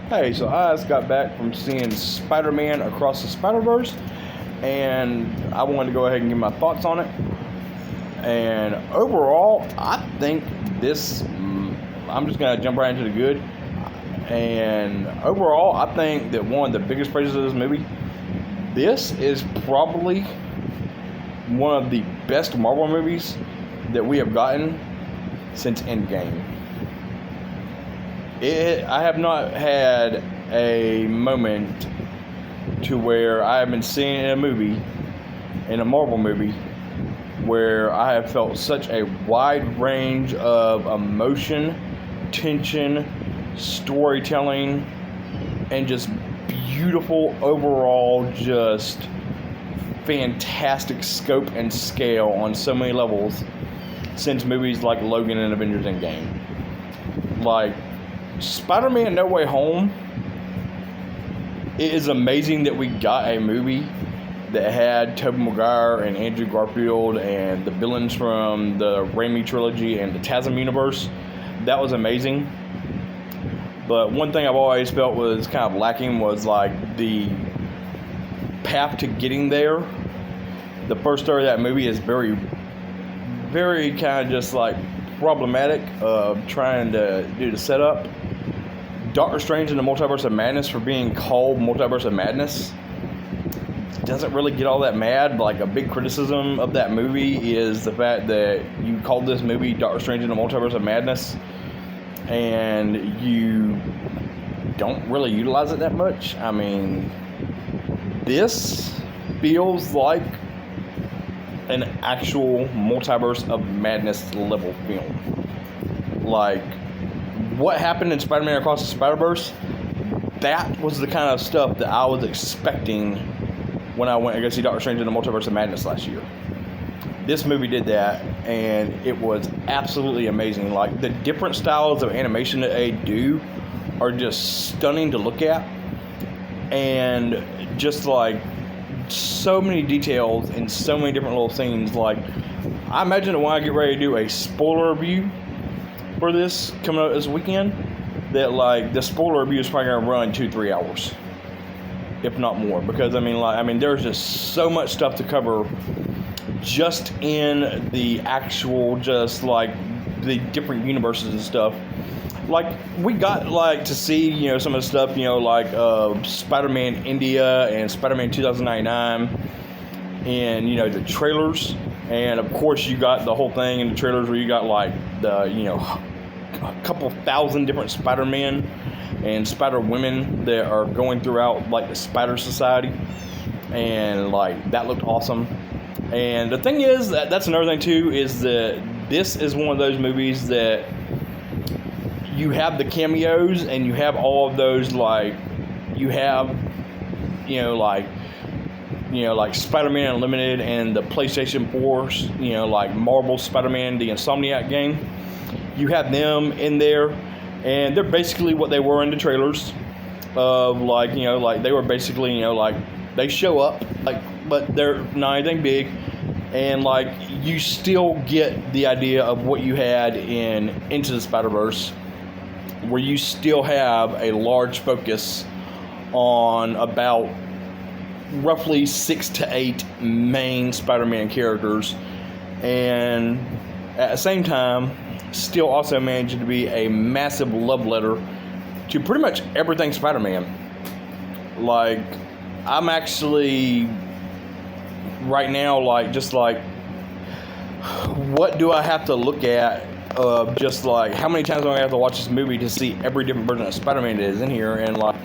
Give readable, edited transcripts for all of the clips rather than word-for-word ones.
Hey, so I just got back from seeing Spider-Man Across the Spider-Verse, and I wanted to go ahead and give my thoughts on it. And overall, I think I'm just going to jump right into the good. And overall, I think that one of the biggest praises of this movie, this is probably one of the best Marvel movies that we have gotten since Endgame. I have not had a moment to where I have been seeing in a Marvel movie, where I have felt such a wide range of emotion, tension, storytelling, and just beautiful overall, just fantastic scope and scale on so many levels since movies like Logan and Avengers Endgame. Like, Spider-Man No Way Home, it is amazing that we got a movie that had Tobey Maguire and Andrew Garfield and the villains from the Raimi trilogy and the TASM universe. That was amazing. But one thing I've always felt was kind of lacking was like the path to getting there. The first third of that movie is very, very kind of just like problematic of trying to do the setup. Doctor Strange in the Multiverse of Madness, for being called Multiverse of Madness, doesn't really get all that mad. Like, a big criticism of that movie is the fact that you called this movie Doctor Strange in the Multiverse of Madness and you don't really utilize it that much. I mean, this feels like an actual Multiverse of Madness level film. Like, what happened in Spider-Man Across the Spider-Verse, that was the kind of stuff that I was expecting when I went to go see Doctor Strange in the Multiverse of Madness last year. This movie did that, and it was absolutely amazing. Like, the different styles of animation that they do are just stunning to look at, and just like so many details and so many different little things. Like, I imagine that when I get ready to do a spoiler review for this coming up this weekend, that like the spoiler review is probably gonna run 2-3 hours, if not more, because I mean there's just so much stuff to cover just in the actual, just like the different universes and stuff. Like, we got like to see, you know, some of the stuff, you know, like Spider-Man India and Spider-Man 2099 and, you know, the trailers. And of course you got the whole thing in the trailers where you got like the, you know, a couple thousand different Spider-Men and Spider-Women that are going throughout like the Spider Society, and like that looked awesome. And the thing is, that's another thing too, is that this is one of those movies that you have the cameos and you have all of those, like you have, you know, like Spider-Man Unlimited and the PlayStation 4, you know, like Marvel Spider-Man, the Insomniac game. You have them in there, and they're basically what they were in the trailers. Of like, you know, like they were basically, you know, like they show up, like, but they're not anything big, and like you still get the idea of what you had in Into the Spider-Verse, where you still have a large focus on about roughly 6 to 8 main Spider-Man characters, and at the same time still also managing to be a massive love letter to pretty much everything Spider-Man. Like, I'm actually right now like just like, what do I have to look at of just like how many times do I have to watch this movie to see every different version of Spider-Man that is in here, and like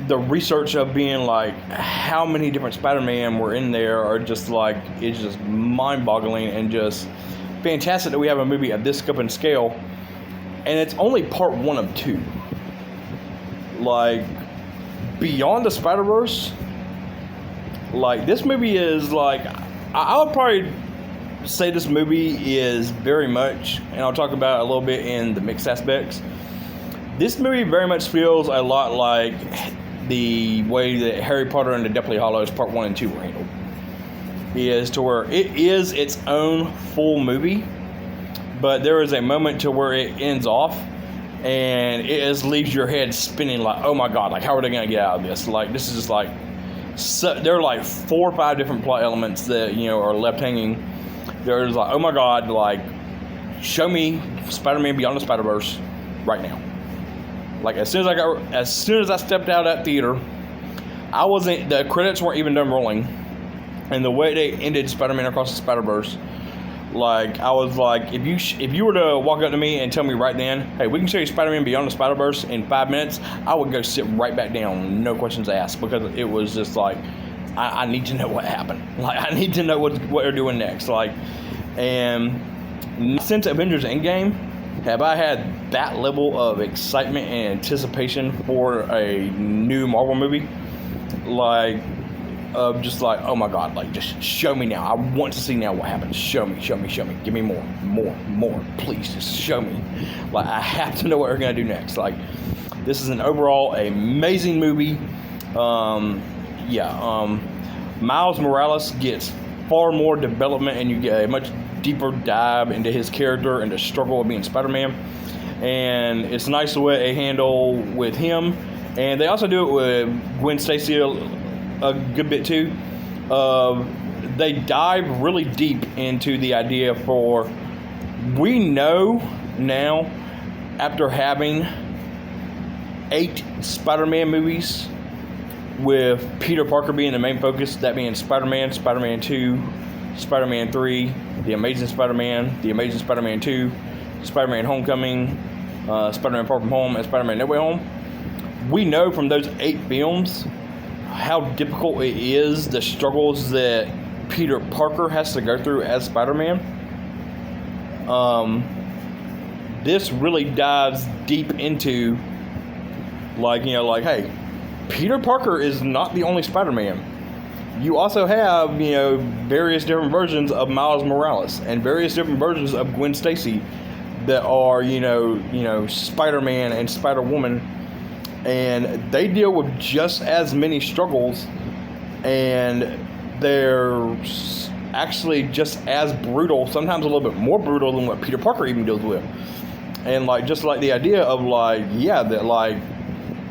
the research of being like how many different Spider-Man were in there are just like, it's just mind-boggling and just fantastic that we have a movie of this scope and scale, and it's only part 1 of 2. Like, Beyond the Spider-Verse, like this movie is like, I would probably say this movie is very much, and I'll talk about it a little bit in the mixed aspects, this movie very much feels a lot like the way that Harry Potter and the Deathly Hallows Part 1 and 2 were handled. Is to where it is its own full movie, but there is a moment to where it ends off and it just leaves your head spinning like, oh my god, like how are they gonna get out of this? Like this is just like, so, there are like 4 or 5 different plot elements that are left hanging. There's like, oh my god, like show me Spider-Man Beyond the Spider-Verse right now. Like as soon as I stepped out of that theater, the credits weren't even done rolling, and the way they ended Spider-Man Across the Spider-Verse, like I was like, if you were to walk up to me and tell me right then, hey, we can show you Spider-Man Beyond the Spider-Verse in 5 minutes, I would go sit right back down, no questions asked, because it was just like, I need to know what happened. Like I need to know what they're doing next. Like, and since Avengers Endgame, have I had that level of excitement and anticipation for a new Marvel movie? Like, just like, oh my god, like just show me now. I want to see now what happens. Show me. Give me more. Please, just show me. Like, I have to know what we're gonna do next. Like, this is an overall amazing movie. Miles Morales gets far more development, and you get a much deeper dive into his character and the struggle of being Spider-Man. And it's nice the way they handle with him. And they also do it with Gwen Stacy a good bit too. They dive really deep into the idea for, we know now, after having 8 Spider-Man movies with Peter Parker being the main focus, that being Spider-Man, Spider-Man 2, Spider-Man 3, The Amazing Spider-Man, The Amazing Spider-Man 2, Spider-Man Homecoming, Spider-Man Far From Home, and Spider-Man No Way Home. We know from those 8 films how difficult it is, the struggles that Peter Parker has to go through as Spider-Man. This really dives deep into, like, hey, Peter Parker is not the only Spider-Man. You also have, various different versions of Miles Morales and various different versions of Gwen Stacy that are, Spider-Man and Spider-Woman, and they deal with just as many struggles, and they're actually just as brutal, sometimes a little bit more brutal than what Peter Parker even deals with. And just the idea of that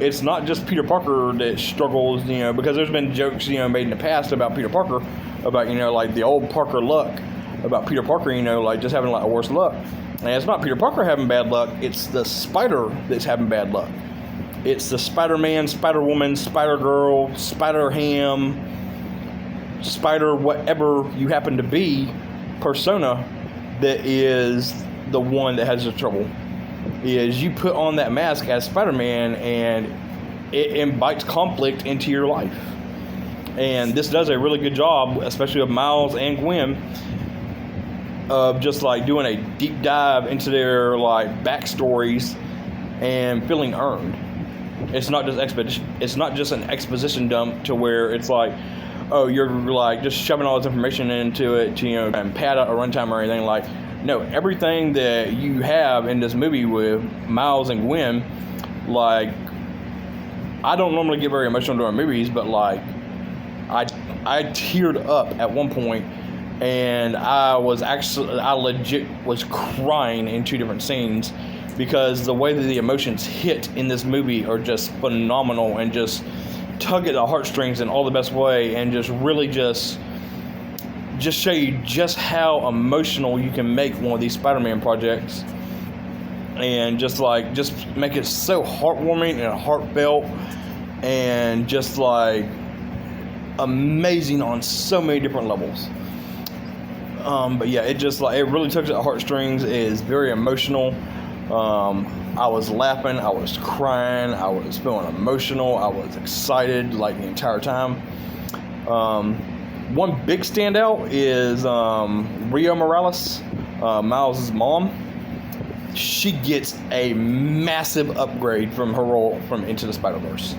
it's not just Peter Parker that struggles, because there's been jokes, made in the past about Peter Parker, about, the old Parker luck, about Peter Parker, just having a worse luck. And it's not Peter Parker having bad luck, it's the Spider that's having bad luck. It's the Spider-Man, Spider-Woman, Spider-Girl, Spider-Ham, Spider whatever you happen to be persona that is the one that has the trouble. Is you put on that mask as Spider-Man and it invites conflict into your life. And this does a really good job, especially of Miles and Gwen, of just doing a deep dive into their backstories and feeling earned. It's not just an exposition dump to where it's oh, you're just shoving all this information into it to and pad out a runtime or anything. No, everything that you have in this movie with Miles and Gwen, I don't normally get very emotional during movies, but I teared up at one point, and I legit was crying in 2 different scenes, because the way that the emotions hit in this movie are just phenomenal and just tug at the heartstrings in all the best way, and just really just show you just how emotional you can make one of these Spider-Man projects, and just make it so heartwarming and heartfelt, and just amazing on so many different levels. But yeah, it really tugs at the heartstrings. It is very emotional. I was laughing, I was crying, I was feeling emotional, I was excited the entire time. One big standout is Rio Morales, Miles' mom. She gets a massive upgrade from her role from Into the Spider-Verse.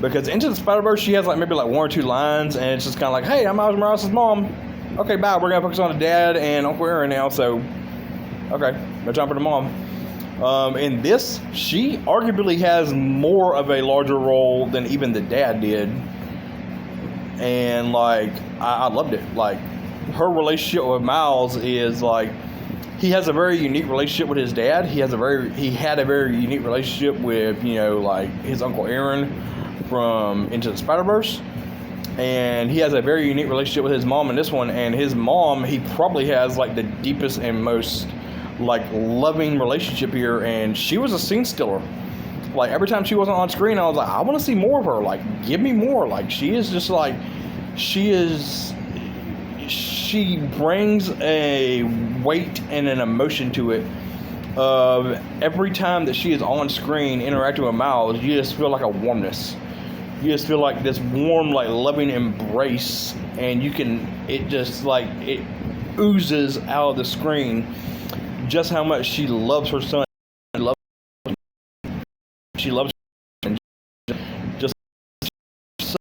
Because Into the Spider-Verse, she has maybe 1 or 2 lines, and it's just kind of hey, I'm Miles Morales' mom. Okay, bye, we're going to focus on the dad and Uncle Aaron now, so okay, no time for the mom. In this, she arguably has more of a larger role than even the dad did. And I loved it. Her relationship with Miles is he has a very unique relationship with his dad. He had a very unique relationship with, like his Uncle Aaron from Into the Spider-Verse. And he has a very unique relationship with his mom in this one. And his mom, he probably has like the deepest and most like loving relationship here. And she was a scene stealer. Like every time she wasn't on screen, I was like, I want to see more of her. Like, give me more. Like, she brings a weight and an emotion to it. Every time that she is on screen interacting with Miles, you just feel like a warmness. You just feel like this warm, like loving embrace, and it oozes out of the screen just how much she loves her son. She loves him. Just such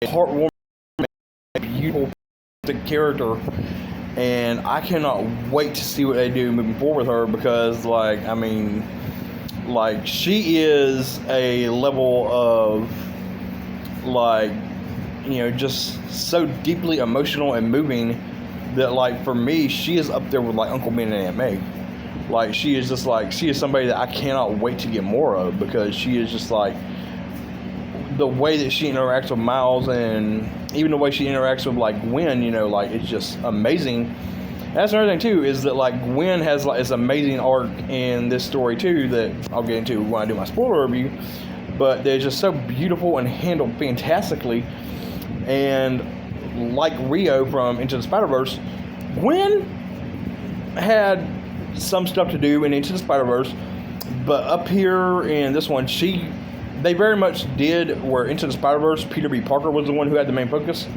a heartwarming, beautiful character, and I cannot wait to see what they do moving forward with her, because she is a level of just so deeply emotional and moving that, like, for me, she is up there with like Uncle Ben and Aunt May. Like, she is somebody that I cannot wait to get more of, because she is just like, the way that she interacts with Miles, and even the way she interacts with like Gwen, it's just amazing. And that's another thing too, is that like Gwen has like this amazing arc in this story too that I'll get into when I do my spoiler review. But they're just so beautiful and handled fantastically. And like Rio from Into the Spider-Verse, Gwen had some stuff to do in Into the Spider-Verse, but up here in this one, they very much did where Into the Spider-Verse, Peter B. Parker was the one who had the main focus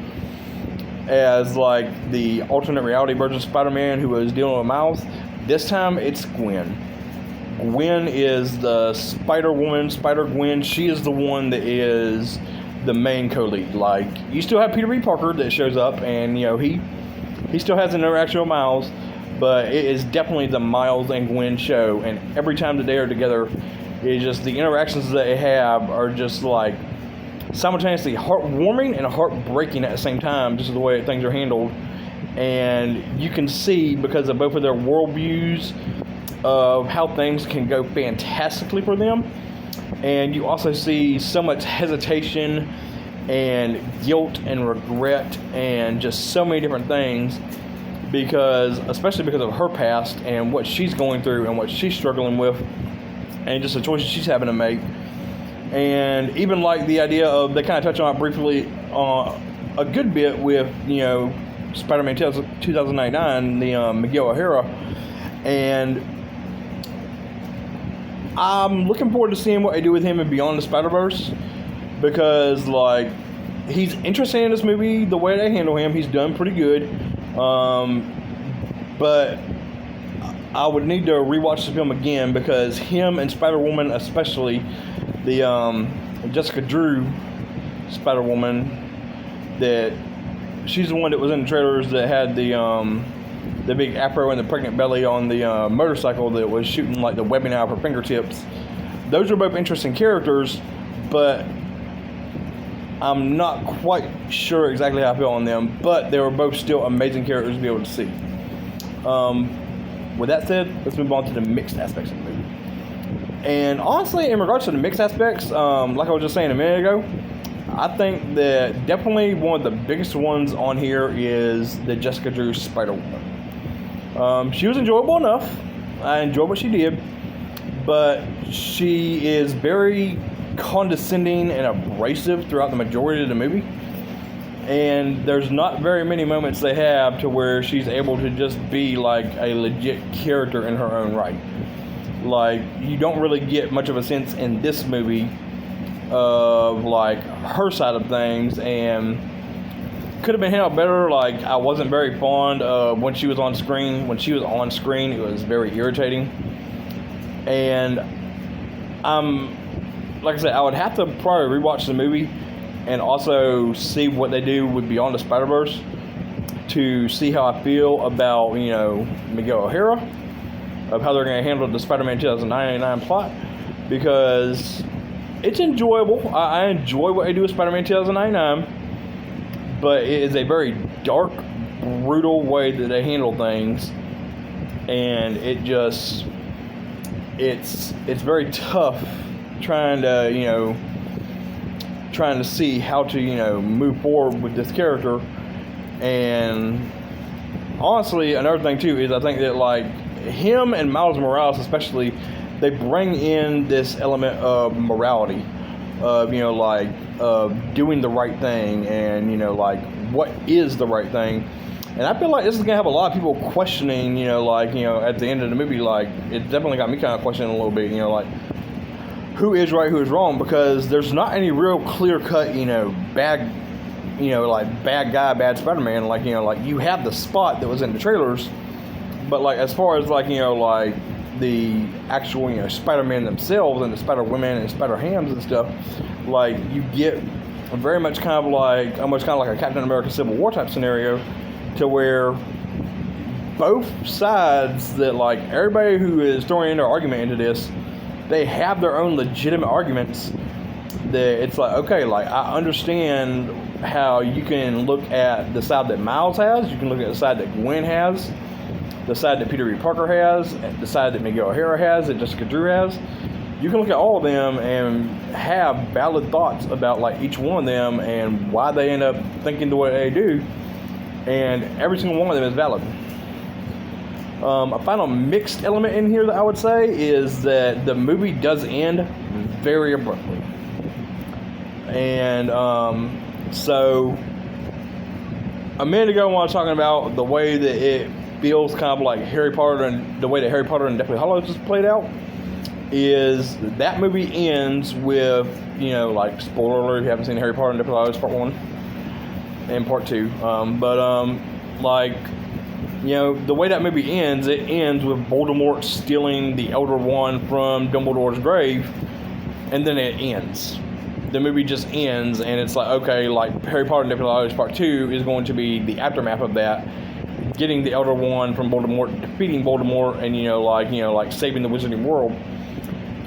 as like the alternate reality version of Spider-Man who was dealing with Miles. This time it's Gwen. Gwen is the Spider-Gwen. She is the one that is the main co-lead. Like, you still have Peter B. Parker that shows up, and he still has an interaction with Miles, but it is definitely the Miles and Gwen show. And every time that they are together, it's just the interactions that they have are just like simultaneously heartwarming and heartbreaking at the same time, just the way things are handled. And you can see, because of both of their worldviews, of how things can go fantastically for them. And you also see so much hesitation and guilt and regret and just so many different things, especially because of her past and what she's going through and what she's struggling with, and just the choices she's having to make. And even like the idea of, they kind of touch on it briefly a good bit with Spider-Man 2099, the Miguel O'Hara. And I'm looking forward to seeing what they do with him in Beyond the Spider-Verse, because like, he's interesting in this movie. The way they handle him, he's done pretty good. But I would need to rewatch the film again, because him and Spider-Woman, especially the Jessica Drew Spider-Woman, that she's the one that was in the trailers that had the big afro and the pregnant belly on the motorcycle that was shooting like the webbing out of her fingertips. Those are both interesting characters, but I'm not quite sure exactly how I feel on them. But they were both still amazing characters to be able to see. With that said, let's move on to the mixed aspects of the movie. And honestly, in regards to the mixed aspects, like I was just saying a minute ago, I think that definitely one of the biggest ones on here is the Jessica Drew Spider-Woman. She was enjoyable enough. I enjoyed what she did, but she is very condescending and abrasive throughout the majority of the movie. And there's not very many moments they have to where she's able to just be like a legit character in her own right. Like, you don't really get much of a sense in this movie of like her side of things, and could have been handled better. Like, I wasn't very fond of when she was on screen. When she was on screen, it was very irritating. And like I said, I would have to probably rewatch the movie and also see what they do with Beyond the Spider-Verse to see how I feel about, Miguel O'Hara, of how they're going to handle the Spider-Man 2099 plot, because it's enjoyable. I enjoy what they do with Spider-Man 2099, but it is a very dark, brutal way that they handle things. and it's very tough trying to see how to move forward with this character. And honestly, another thing too is I think that like him and Miles Morales especially, they bring in this element of morality, of doing the right thing, and like what is the right thing. And I feel like this is gonna have a lot of people questioning, at the end of the movie, like it definitely got me kind of questioning a little bit, like who is right, who is wrong, because there's not any real clear cut, bad, bad guy, bad Spider-Man. Like you have the Spot that was in the trailers, but like as far as the actual Spider-Man themselves and the Spider-Women and Spider-Hams and stuff, like you get very much almost kind of like a Captain America Civil War type scenario, to where both sides, that like everybody who is throwing in their argument into this, they have their own legitimate arguments. That it's like, okay, like I understand how you can look at the side that Miles has, you can look at the side that Gwen has, the side that Peter B. Parker has, the side that Miguel O'Hara has, that Jessica Drew has. You can look at all of them and have valid thoughts about like each one of them and why they end up thinking the way they do, and every single one of them is valid. A final mixed element in here that I would say is that the movie does end very abruptly. And so a minute ago when I was talking about the way that it feels kind of like Harry Potter, and the way that Harry Potter and Deathly Hallows is played out, is that movie ends with, like spoiler alert if you haven't seen Harry Potter and Deathly Hallows Part 1 and Part 2, the way that movie ends, it ends with Voldemort stealing the Elder Wand from Dumbledore's grave, and then it ends. The movie just ends, and it's like, okay, like Harry Potter and Deathly Hallows Part 2 is going to be the aftermath of that, getting the Elder Wand from Voldemort, defeating Voldemort, and saving the Wizarding World.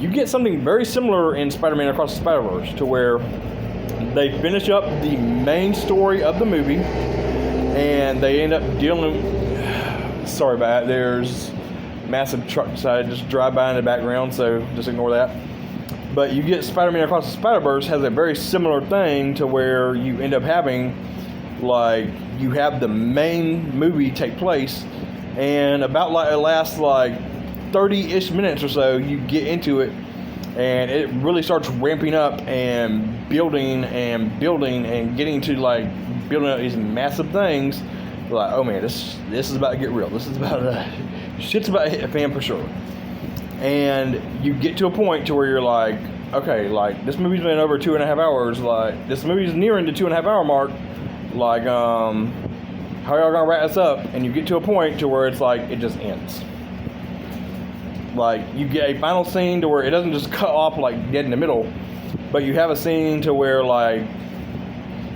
You get something very similar in Spider-Man Across the Spider-Verse, to where they finish up the main story of the movie, and they end up dealing. Sorry about that. There's massive truck decided to just drive by in the background, so just ignore that. But you get Spider-Man Across the Spider-Verse has a very similar thing, to where you end up having, like, you have the main movie take place, and about like the last 30-ish minutes or so, you get into it, and it really starts ramping up and building and getting to building up these massive things. Like, oh man, this is about to get real. This is shit's about to hit a fan for sure. And you get to a point to where you're like, okay, like this movie's been over 2.5 hours. Like this movie's nearing the 2.5 hour mark. Like, how are y'all gonna wrap this up? And you get to a point to where it's like it just ends. Like you get a final scene to where it doesn't just cut off like dead in the middle, but you have a scene to where like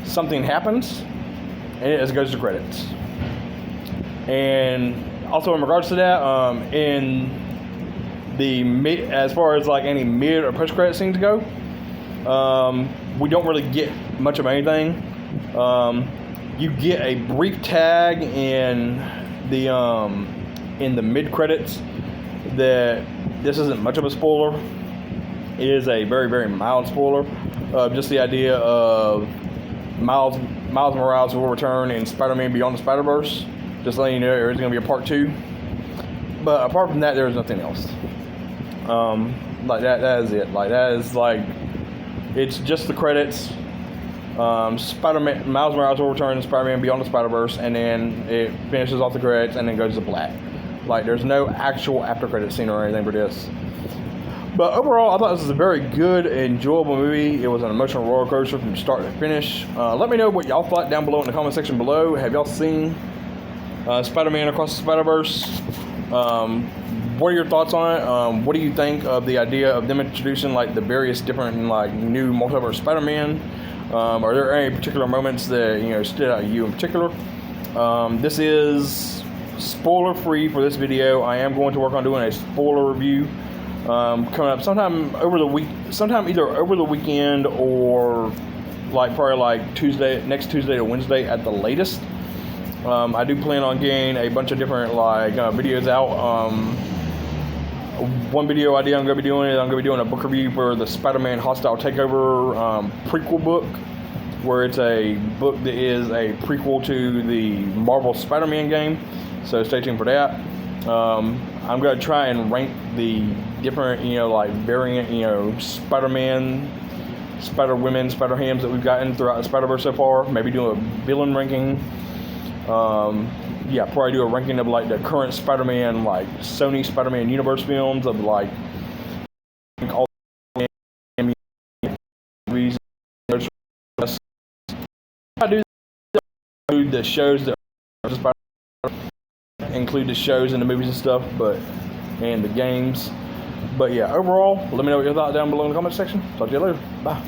something happens, and it just goes to credits. And also in regards to that, as far as like any mid or post credit scenes go, we don't really get much of anything. You get a brief tag in the mid credits. That this isn't much of a spoiler. It is a very, very mild spoiler. Just the idea of Miles Morales will return in Spider-Man Beyond the Spider-Verse. Just letting you know there's going to be a part 2. But apart from that, there is nothing else. That is it. Like that is like, it's just the credits. Spider-Man Miles Morales will return in Spider-Man Beyond the Spider-Verse, and then it finishes off the credits and then goes to black. Like there's no actual after credit scene or anything for this. But overall, I thought this was a very good, enjoyable movie. It was an emotional roller coaster from start to finish. Let me know what y'all thought down below in the comment section below. Have y'all seen Spider-Man Across the Spider-Verse? What are your thoughts on it? What do you think of the idea of them introducing like the various different new multiverse Spider-Man? Are there any particular moments that stood out to you in particular? This is spoiler free for this video. I am going to work on doing a spoiler review coming up sometime either over the weekend or probably next Tuesday to Wednesday at the latest. I do plan on getting a bunch of different videos out. One video idea I'm going to be doing is I'm going to be doing a book review for the Spider-Man Hostile Takeover prequel book, where it's a book that is a prequel to the Marvel Spider-Man game. So stay tuned for that. I'm going to try and rank the different, variant, Spider-Man, Spider-Women, Spider-Hams that we've gotten throughout the Spider-Verse so far. Maybe do a villain ranking. Probably do a ranking of the current Spider-Man, Sony Spider-Man universe films of all the movies. I do the shows that include the shows and the movies and stuff, and the games. But yeah, overall, let me know what your thoughts down below in the comment section. Talk to you later. Bye.